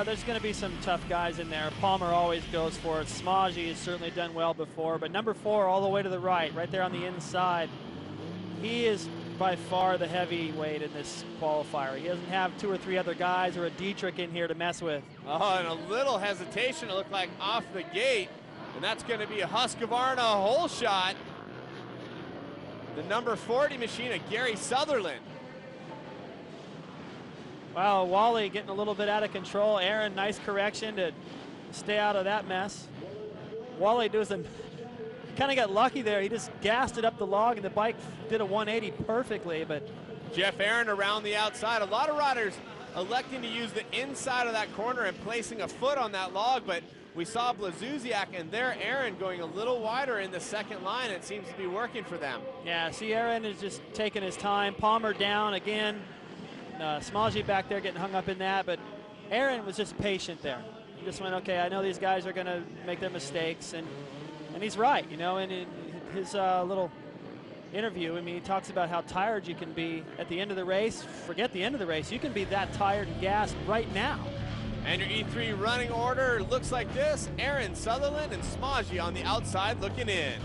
There's going to be some tough guys in there. Palmer always goes for it. Smaji has certainly done well before, but number 4 all the way to the right there on the inside, he is by far the heavyweight in this qualifier. He doesn't have 2 or 3 other guys or a Dietrich in here to mess with. Oh, and a little hesitation, it looked like, off the gate, and that's going to be a Husqvarna hole shot. The number 40 machine of Gary Sutherland. Wow, Wally getting a little bit out of control. Aaron, nice correction to stay out of that mess. Wally kind of got lucky there. He just gassed it up the log, and the bike did a 180 perfectly. But Jeff Aaron around the outside. A lot of riders electing to use the inside of that corner and placing a foot on that log, but we saw Blazuziak and there Aaron going a little wider in the second line. It seems to be working for them. Yeah, see, Aaron is just taking his time. Palmer down again. Smaji back there getting hung up in that, but Aaron was just patient there. He just went, okay, I know these guys are going to make their mistakes, and he's right, you know. And in his little interview, I mean, he talks about how tired you can be at the end of the race. Forget the end of the race. You can be that tired and gassed right now. And your E3 running order looks like this. Aaron, Sutherland, and Smaji on the outside looking in.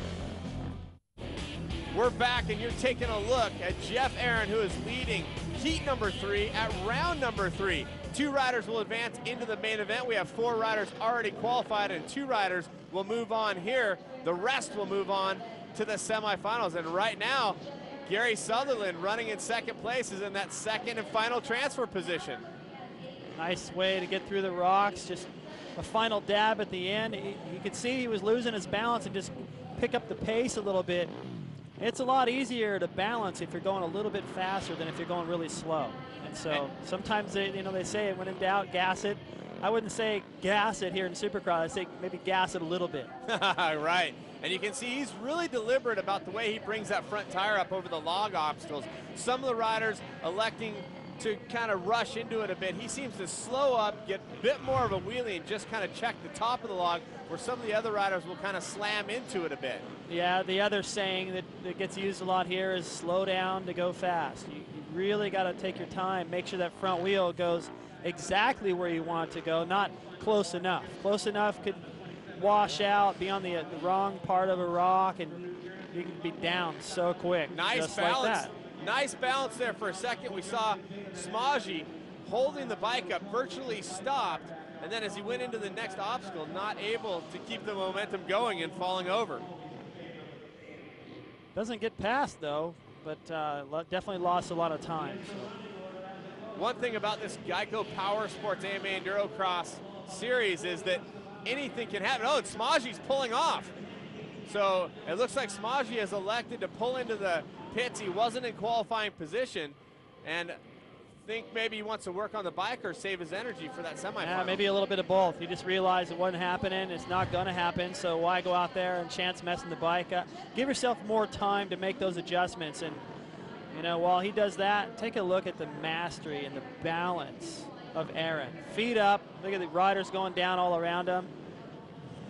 We're back, and you're taking a look at Jeff Aaron, who is leading heat number 3 at round number 3. 2 riders will advance into the main event. We have 4 riders already qualified, and 2 riders will move on here. The rest will move on to the semifinals. And right now, Gary Sutherland, running in second place, is in that second and final transfer position. Nice way to get through the rocks. Just a final dab at the end. You could see he was losing his balance and just pick up the pace a little bit. It's a lot easier to balance if you're going a little bit faster than if you're going really slow. And so sometimes they say when in doubt, gas it. I wouldn't say gas it here in Supercross. I'd say maybe gas it a little bit. Right. And you can see he's really deliberate about the way he brings that front tire up over the log obstacles. Some of the riders electing to kind of rush into it a bit. He seems to slow up, get a bit more of a wheelie, and just kind of check the top of the log, where some of the other riders will kind of slam into it a bit. Yeah, the other saying that gets used a lot here is slow down to go fast. You really got to take your time, make sure that front wheel goes exactly where you want it to go, not close enough. Close enough could wash out, be on the wrong part of a rock, and you can be down so quick. Nice just balance. Like that. Nice balance there for a second. We saw Smaji holding the bike up, virtually stopped, and then as he went into the next obstacle, not able to keep the momentum going and falling over. Doesn't get past though, but definitely lost a lot of time. So. One thing about this Geico Power Sports AMA Endurocross series is that anything can happen. Oh, and Smaji's pulling off. So it looks like Smaji has elected to pull into the pits. He wasn't in qualifying position, and think maybe he wants to work on the bike or save his energy for that semifinal. Yeah, maybe a little bit of both. He just realized it wasn't happening. It's not going to happen, so why go out there and chance messing the bike up? Give yourself more time to make those adjustments. And, you know, while he does that, take a look at the mastery and the balance of Aaron. Feet up. Look at the riders going down all around him.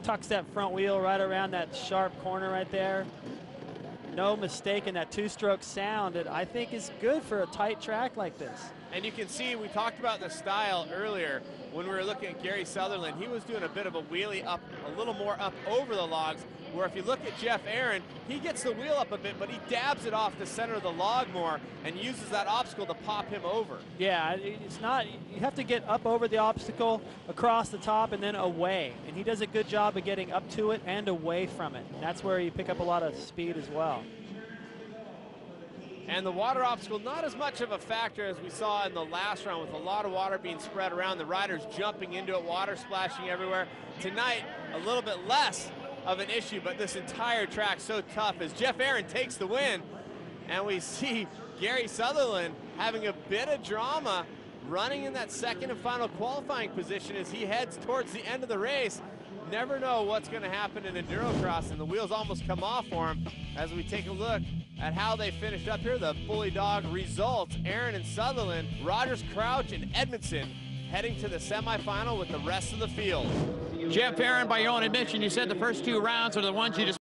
Tucks that front wheel right around that sharp corner right there. No mistake in that 2-stroke sound that I think is good for a tight track like this. And you can see, we talked about the style earlier when we were looking at Gary Sutherland. He was doing a bit of a wheelie up, a little more up over the logs, where if you look at Jeff Aaron, he gets the wheel up a bit, but he dabs it off the center of the log more and uses that obstacle to pop him over. Yeah, it's not, you have to get up over the obstacle, across the top, and then away. And he does a good job of getting up to it and away from it. And that's where you pick up a lot of speed as well. And the water obstacle, not as much of a factor as we saw in the last round, with a lot of water being spread around, the riders jumping into it, water splashing everywhere. Tonight, a little bit less of an issue, but this entire track so tough as Jeff Aaron takes the win, and we see Gary Sutherland having a bit of drama, running in that second and final qualifying position as he heads towards the end of the race. Never know what's going to happen in Endurocross, and the wheels almost come off for him as we take a look at how they finished up here. The Bully Dog results: Aaron and Sutherland, Rogers, Crouch, and Edmondson heading to the semifinal with the rest of the field. Jeff Aaron, by your own admission, you said the first 2 rounds are the ones you just